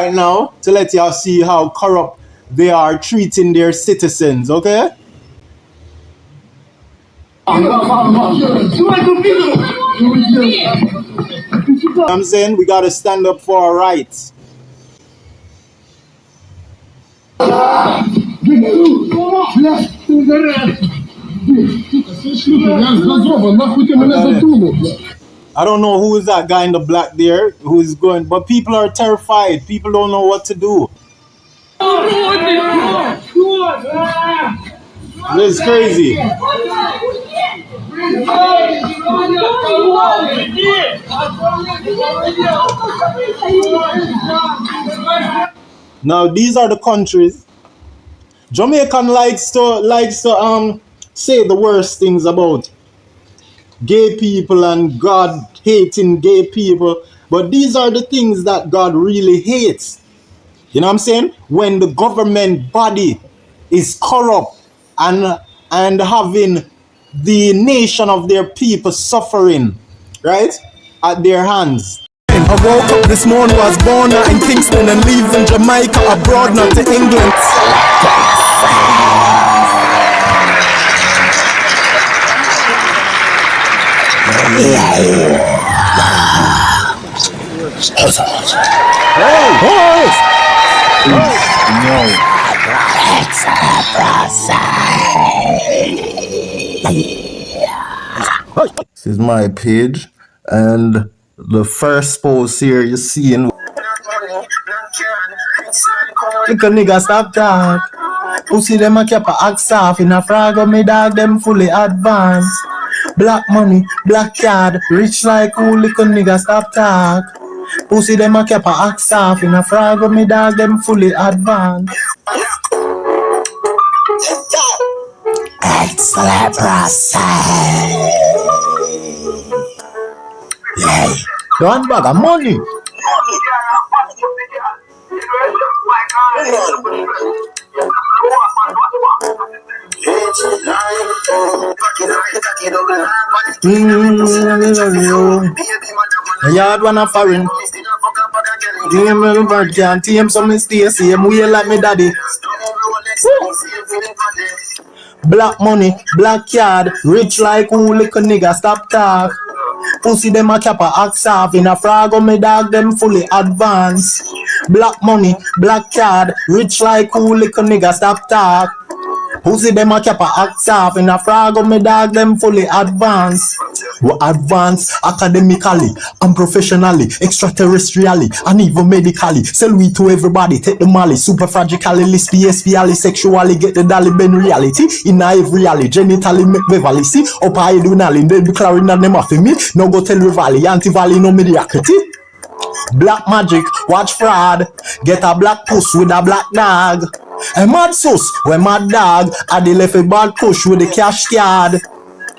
right now to let y'all see how corrupt they are treating their citizens, okay? I'm saying we gotta stand up for our rights. I don't know who is that guy in the black there who is going, but people are terrified. People don't know what to do. This is crazy. Now these are the countries. Jamaican likes to say the worst things about gay people and God hating gay people, but these are the things that God really hates. You know what I'm saying? When the government body is corrupt and having the nation of their people suffering, right, at their hands. I woke up this morning, was born out in Kingston and leaving Jamaica abroad, not to England. This is my page, and the first post here you see in look a nigga stop talk. Pussy them a keep a axe off in a frag of me dog them fully advanced. Black money, black card, rich like who lick a nigga stop talk. Pussy them a keep a axe off in a frag of me dog them fully advanced. Excellent process. Yeah. One bag of money. Yard one a foreign. Give him a bird can't team some stay same way like me daddy. Black money, black card, rich like who lick a nigga stop talk. Pussy them a cap a axe off in a frag of me dog them fully advanced. Black money, black card, rich like who lick a nigga stop talk. Pussy them a cap a axe off in a frag of me dog them fully advanced. We advance academically and professionally, extraterrestrially and even medically. Sell we to everybody, take the molly, super fragically, PSPally, sexually, get the dolly ben reality. In every alley, genitally make Beverly see. Up I do nally, then be clarin and them off me. No go tell Rivali, anti-valley no mediocrity. Black magic, watch fraud. Get a black puss with a black dog. A mad sus, when mad dog. Addi left a bad push with the cash card.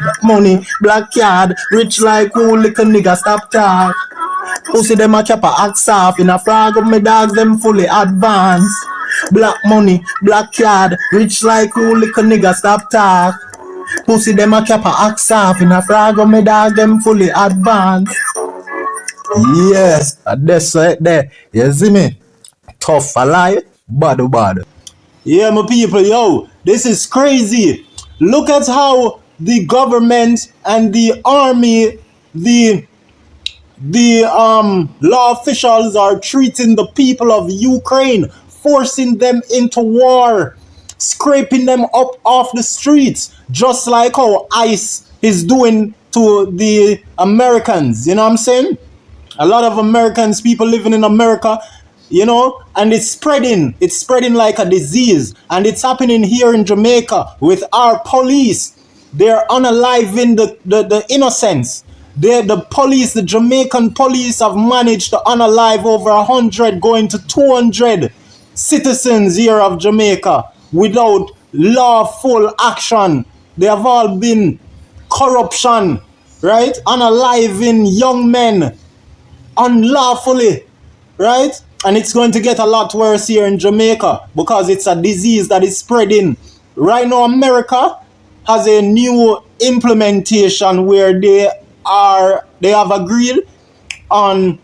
Black money, black card, rich like who lick a nigga stop talk. Pussy them a cap a axe off in a frag of me dogs them fully advanced. Black money, black card, rich like who lick a nigga stop talk. Pussy them a cap a axe off in a frag of me dog them fully advanced. Yes, that's right there. You see me? Tough a lie, bad. Yeah, my people, yo, this is crazy. Look at how the government and the army, the law officials are treating the people of Ukraine, forcing them into war, scraping them up off the streets, just like how ICE is doing to the Americans. You know what I'm saying? A lot of Americans, people living in America, you know, and it's spreading like a disease, and it's happening here in Jamaica with our police. They're unaliving the innocents. The police, the Jamaican police have managed to unalive over 100, going to 200 citizens here of Jamaica without lawful action. They have all been corruption, right? Unaliving young men unlawfully, right? And it's going to get a lot worse here in Jamaica because it's a disease that is spreading. Right now, America has a new implementation where they have agreed on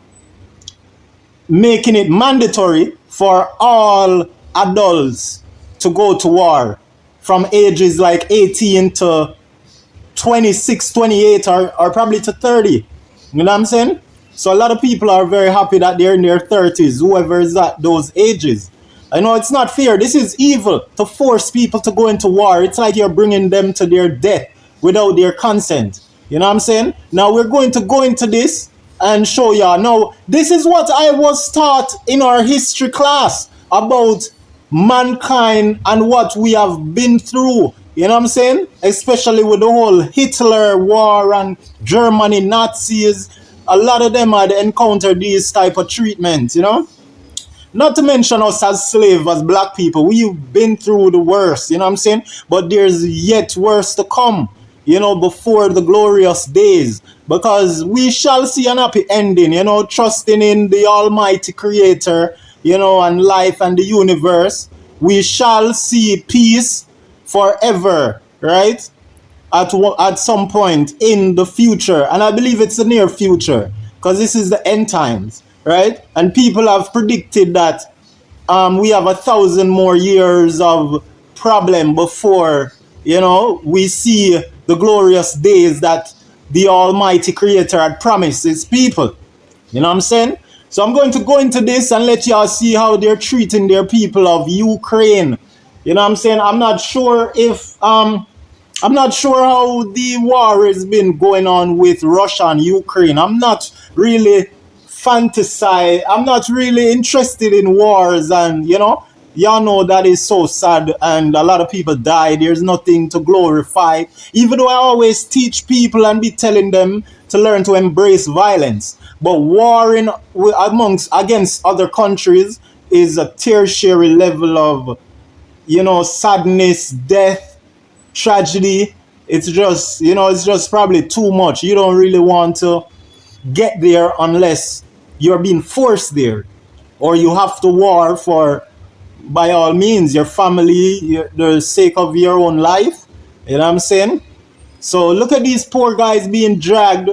making it mandatory for all adults to go to war from ages like 18 to 26, 28, or probably to 30. You know what I'm saying? So a lot of people are very happy that they're in their 30s, whoever is at those ages. I know it's not fair. This is evil to force people to go into war. It's like you're bringing them to their death without their consent. You know what I'm saying? Now we're going to go into this and show y'all. Now, this is what I was taught in our history class about mankind and what we have been through. You know what I'm saying? Especially with the whole Hitler war and Germany Nazis. A lot of them had encountered these type of treatments, you know? Not to mention us as slaves, as black people. We've been through the worst, you know what I'm saying? But there's yet worse to come, you know, before the glorious days. Because we shall see an happy ending, you know, trusting in the Almighty Creator, you know, and life and the universe. We shall see peace forever, right? At some point in the future. And I believe it's the near future. Because this is the end times, right? And people have predicted that we have 1,000 more years of problem before, you know, we see the glorious days that the Almighty Creator had promised His people. You know what I'm saying? So I'm going to go into this and let y'all see how they're treating their people of Ukraine. You know what I'm saying? I'm not sure how the war has been going on with Russia and Ukraine. I'm not really I'm not really interested in wars, and you know, y'all know that is so sad and a lot of people die. There's nothing to glorify. Even though I always teach people and be telling them to learn to embrace violence. But warring against other countries is a tertiary level of, you know, sadness, death, tragedy. It's just, you know, it's just probably too much. You don't really want to get there unless you're being forced there, or you have to war for, by all means, your family, the sake of your own life. You know what I'm saying? So look at these poor guys being dragged,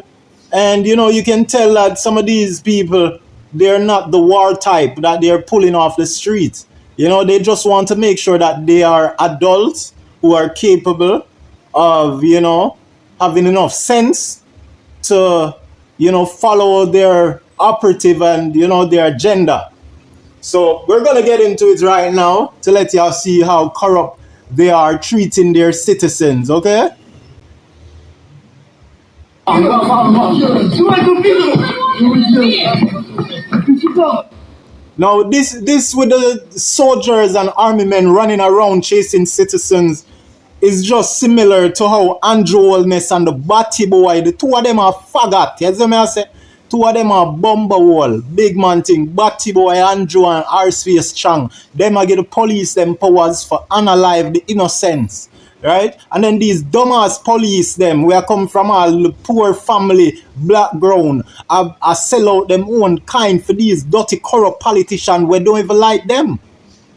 and you know, you can tell that some of these people, they're not the war type that they're pulling off the street. You know, they just want to make sure that they are adults who are capable of, you know, having enough sense to, you know, follow their operative and, you know, their agenda. So we're going to get into it right now to let y'all see how corrupt they are treating their citizens, okay? Now, this with the soldiers and army men running around chasing citizens is just similar to how Andrew Holness and the Batty Boy, the two of them are faggot. You see me I say? Two of them are Bumblewall, big man thing, Batty Boy, Andrew and Arceus Chang. Them are get the police them powers for unalive the innocents. Right? And then these dumbass police them, where come from all the poor family background, I sell out them own kind for these dirty corrupt politicians where don't even like them.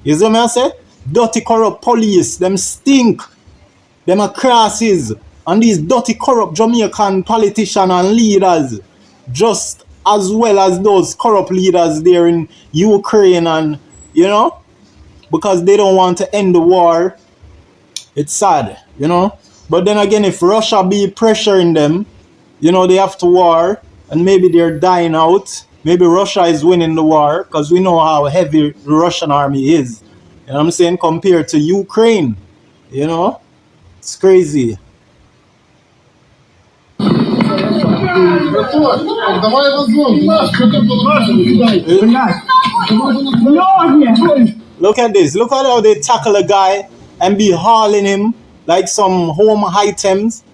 You see me I say? Dirty corrupt police, them stink. Them are crasses. And these dirty corrupt Jamaican politicians and leaders, just as well as those corrupt leaders there in Ukraine, and you know, because they don't want to end the war. It's sad, you know. But then again, if Russia be pressuring them, you know, they have to war, and maybe they're dying out. Maybe Russia is winning the war, because we know how heavy the Russian army is. You know what I'm saying? Compared to Ukraine, you know, it's crazy. Look at this. Look at how they tackle a guy and be hauling him like some home items.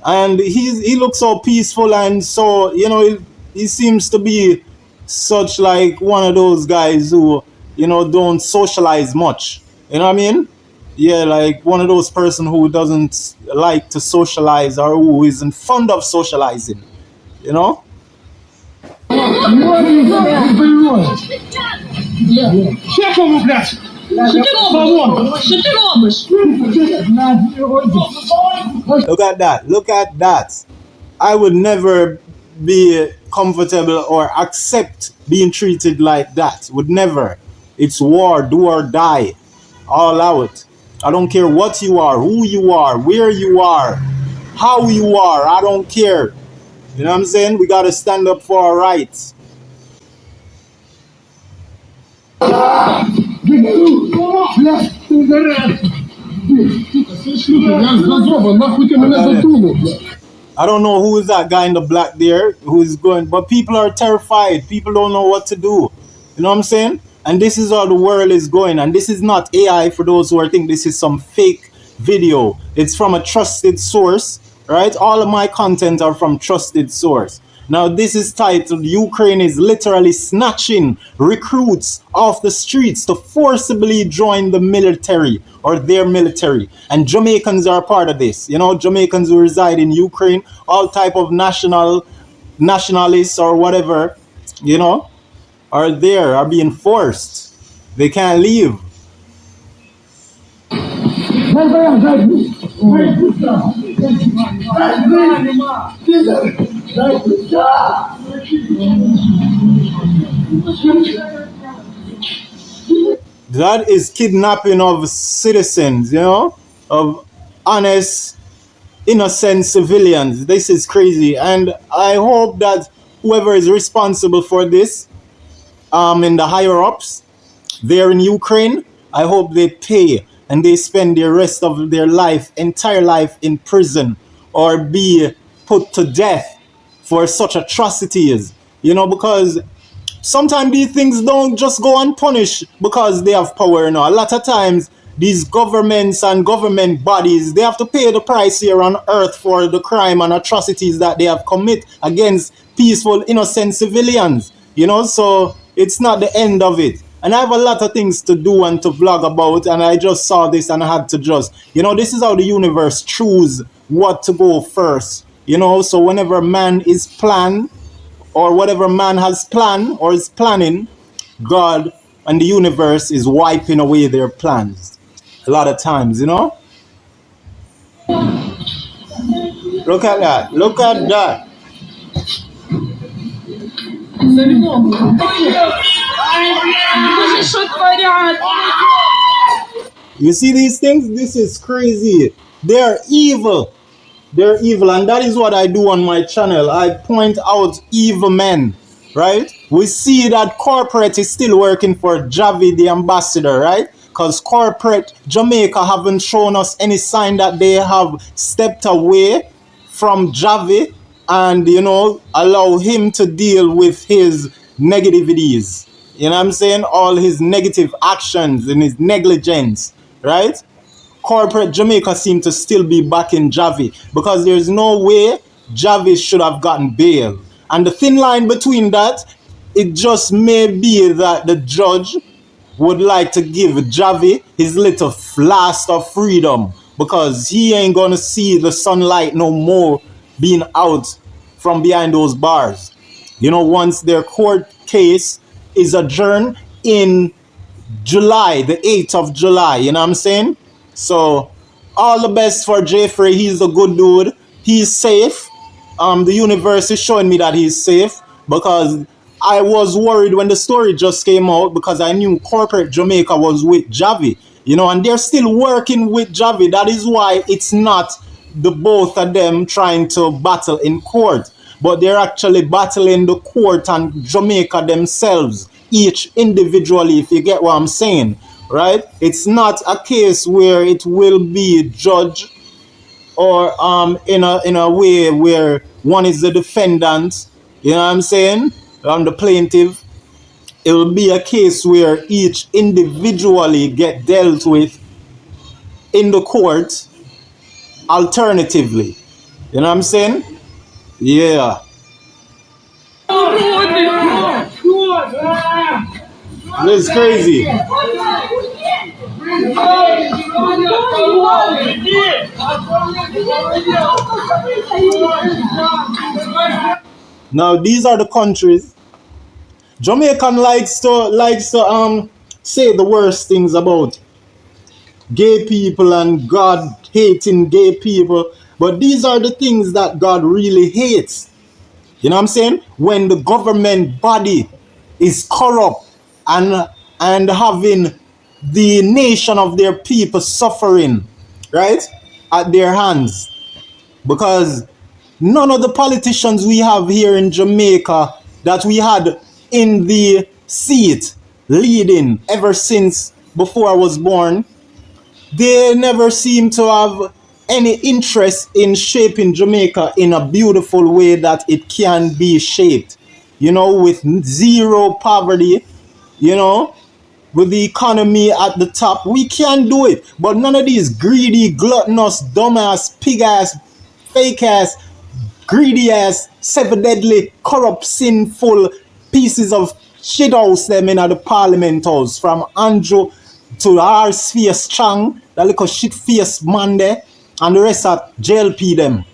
And he looks so peaceful, and so, you know, he seems to be such like one of those guys who, you know, don't socialize much. You know what I mean? Yeah, like one of those person who doesn't like to socialize, or who isn't fond of socializing. You know? Look at that. Look at that. I would never be comfortable or accept being treated like that. Would never. It's war, do or die. All out. I don't care what you are, who you are, where you are, how you are. I don't care. You know what I'm saying? We gotta stand up for our rights. I don't know who is that guy in the black there who is going, but people are terrified. People don't know what to do. You know what I'm saying? And this is how the world is going. And this is not AI for those who are thinking this is some fake video. It's from a trusted source, right? All of my content are from trusted source. Now this is titled, Ukraine is literally snatching recruits off the streets to forcibly join the military or their military. And Jamaicans are part of this. You know, Jamaicans who reside in Ukraine, all type of nationalists or whatever, you know, are there, are being forced. They can't leave. That is kidnapping of citizens, you know, of honest, innocent civilians. This is crazy. And I hope that whoever is responsible for this, in the higher ups there in Ukraine, I hope they pay and they spend the rest of their life, entire life in prison or be put to death for such atrocities. You know, because sometimes these things don't just go unpunished because they have power. You know, a lot of times these governments and government bodies, they have to pay the price here on earth for the crime and atrocities that they have commit against peaceful, innocent civilians. You know, so it's not the end of it. And I have a lot of things to do and to vlog about, and I just saw this and I had to just, you know, this is how the universe choose what to go first. You know, so whenever man is planned, or whatever man has planned or is planning, God and the universe is wiping away their plans. A lot of times, you know? Look at that. Look at that. You see these things? This is crazy. They're evil. They're evil, and that is what I do on my channel. I point out evil men, right? We see that corporate is still working for Javi, the ambassador, right? Because corporate Jamaica haven't shown us any sign that they have stepped away from Javi and, you know, allow him to deal with his negativities. You know what I'm saying? All his negative actions and his negligence, right? Corporate Jamaica seem to still be backing Javi because there's no way Javi should have gotten bail. And the thin line between that, it just may be that the judge would like to give Javi his little blast of freedom because he ain't gonna see the sunlight no more being out from behind those bars. You know, once their court case is adjourned in July, the 8th of July, you know what I'm saying? So, all the best for Jeffrey. He's a good dude. He's safe. The universe is showing me that he's safe because I was worried when the story just came out because I knew corporate Jamaica was with Javi, you know, and they're still working with Javi. That is why it's not the both of them trying to battle in court, but they're actually battling the court and Jamaica themselves, each individually, if you get what I'm saying. Right? It's not a case where it will be judged or in a way where one is the defendant, you know what I'm saying? The plaintiff. It will be a case where each individually get dealt with in the court alternatively. You know what I'm saying? Yeah. This is crazy. Now these are the countries. Jamaican likes to say the worst things about gay people and God hating gay people, but these are the things that God really hates. You know what I'm saying? When the government body is corrupt and having the nation of their people suffering, right, at their hands. Because none of the politicians we have here in Jamaica that we had in the seat leading ever since before I was born, they never seem to have any interest in shaping Jamaica in a beautiful way that it can be shaped. You know, with zero poverty, you know, with the economy at the top, we can do it. But none of these greedy, gluttonous, dumbass, pig-ass, fake-ass, greedy-ass, seven deadly, corrupt, sinful pieces of shit house them in the parliament house. From Andrew to our face Chang, that little shit face man there, and the rest of JLP them.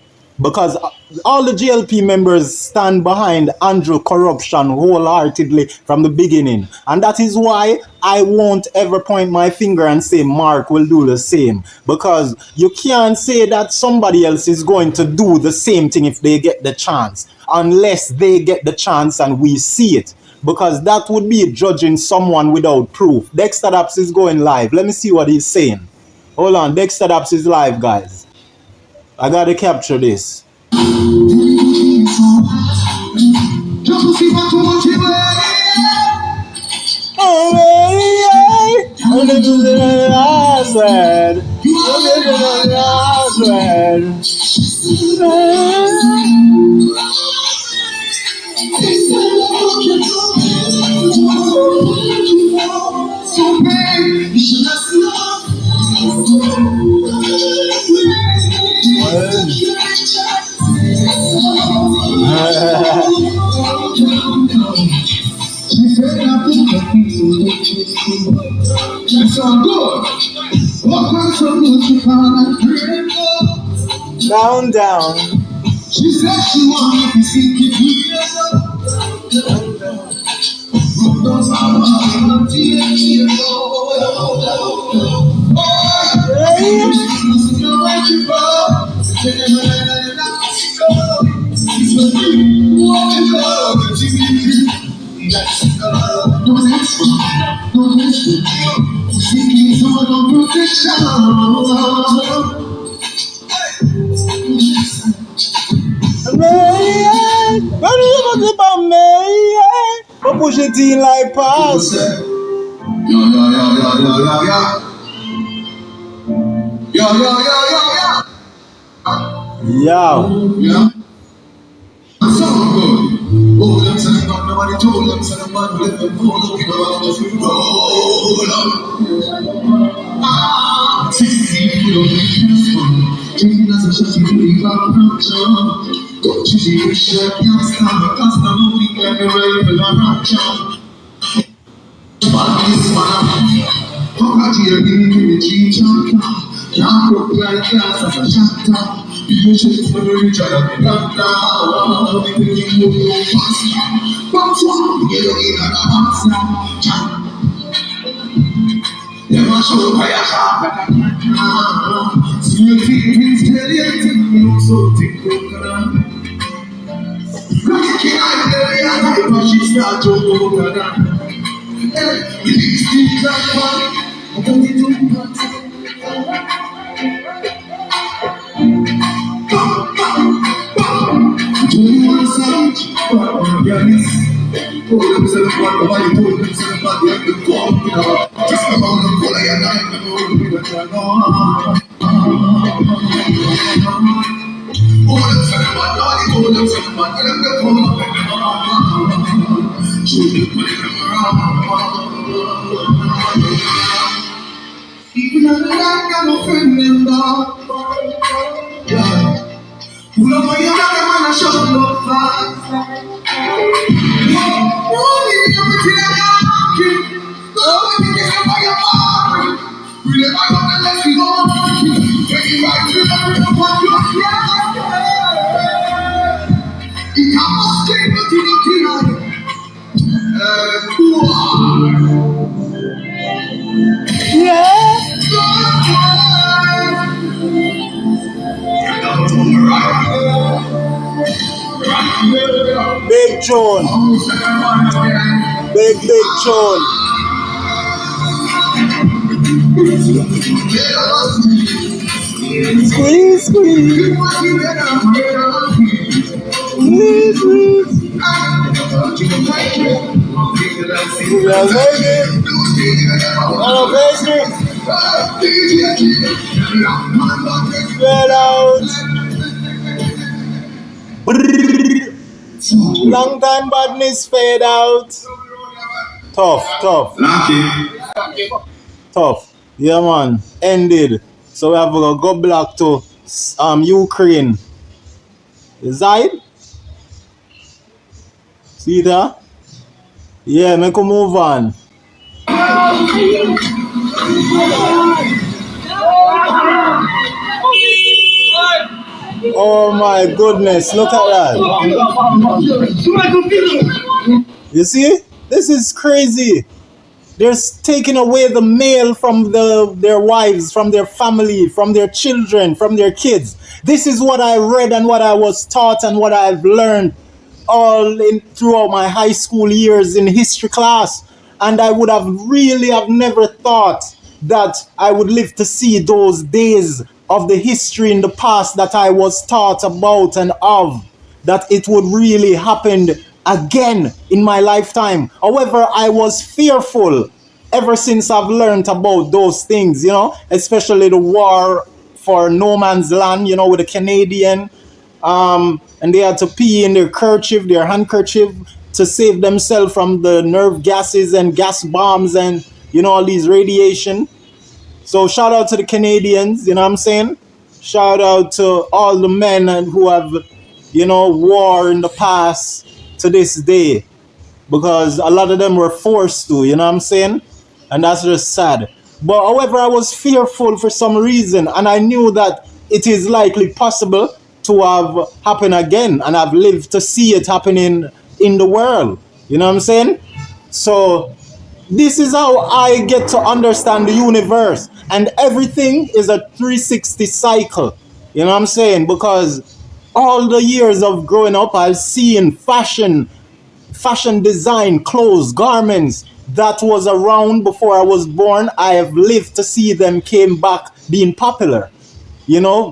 Because all the JLP members stand behind Andrew corruption wholeheartedly from the beginning. And that is why I won't ever point my finger and say Mark will do the same. Because you can't say that somebody else is going to do the same thing if they get the chance. Unless they get the chance and we see it. Because that would be judging someone without proof. Dexta Daps is going live. Let me see what he's saying. Hold on, Dexta Daps is live, guys. I gotta capture this. Down, down. She said she wanted to see it. Down, down. Push it in like pass. Yeah. So good. Oh, them say not nobody told them, say the man let them go looking around us we roll up. Ah, 16 kilo taking us a shot to the production. Don't you see the shirt, can't stand the custom, moving everywhere for the production. This man, how about you give me the G.O.A.T? Can't broke like glass as a shatter. People shit for the rich and the black down. We think you move fast. Bounce one, get your in and a bounce now. Never show by a sharp like a cat. See you think things tell you think you so think you can. Look at the area, but she start to go down. Hey, you think like one, I don't think you even though I'm a friend in you know when you're not the one that shows up no fast. Oh, you never tell me oh, you get up by your heart. We never know the less we go. Take it back to the one you're it almost came to the killer. Yeah. tune. Big tune. Squeeze, squeeze. Squeeze, squeeze. Spread out. Long time badness fade out. Tough. Tough. Yeah, man. Ended. So we have to go back to Ukraine. Is that it? See that? Yeah, make a move on. Oh my goodness, look at that. You see? This is crazy. They're taking away the male from their wives, from their family, from their children, from their kids. This is what I read and what I was taught and what I've learned throughout my high school years in history class. And I would have never thought that I would live to see those days of the history in the past that I was taught about and of, that it would really happen again in my lifetime. However, I was fearful ever since I've learned about those things, especially the war for no man's land, with the Canadian, and they had to pee in their handkerchief to save themselves from the nerve gases and gas bombs and, all these radiation. So shout out to the Canadians, you know what I'm saying? Shout out to all the men who have, war in the past to this day, because a lot of them were forced to, you know what I'm saying? And that's just sad. But however, I was fearful for some reason, and I knew that it is likely possible to have happen again, and I've lived to see it happening in the world. You know what I'm saying? So this is how I get to understand the universe, and everything is a 360 cycle. You know what I'm saying? Because all the years of growing up, I've seen fashion design, clothes, garments that was around before I was born. I have lived to see them came back being popular,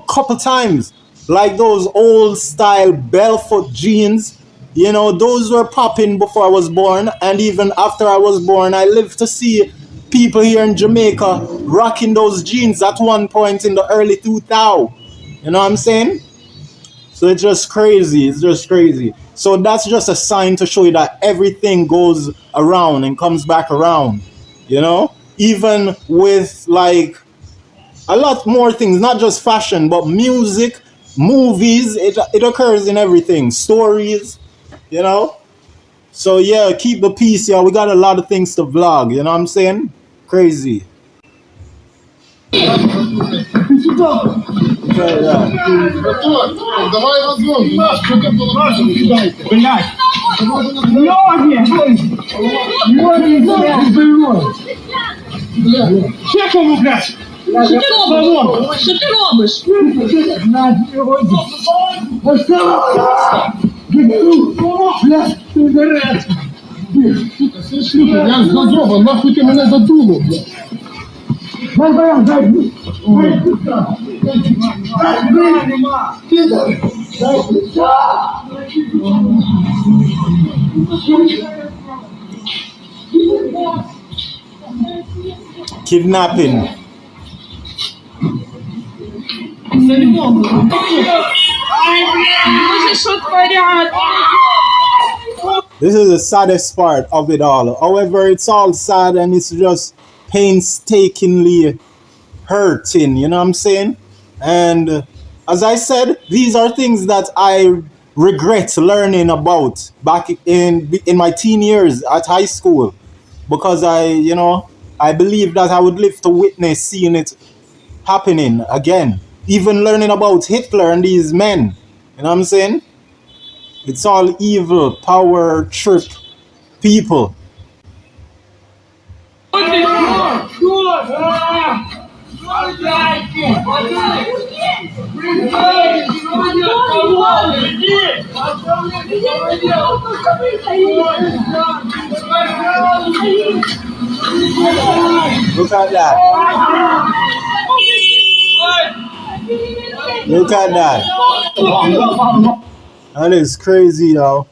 couple times. Like those old style Belfoot jeans, those were popping before I was born. And even after I was born, I lived to see people here in Jamaica rocking those jeans at one point in the early 2000s. You know what I'm saying? So it's just crazy. So that's just a sign to show you that everything goes around and comes back around, even with like a lot more things, not just fashion, but music, movies, it occurs in everything, stories, So yeah, keep the peace, y'all. We got a lot of things to vlog, you know what I'm saying? Crazy. Давай разгон. Що ти робиш? Я з Газова, нахуй ти мене задумав. Kidnapping. This is the saddest part of it all. However, it's all sad and it's just painstakingly hurting, you know what I'm saying? And as I said, these are things that I regret learning about back in my teen years at high school, because I believe that I would live to witness seeing it happening again. Even learning about Hitler and these men, you know what I'm saying? It's all evil, power trip people. Look at that. Look at that. That is crazy, yo.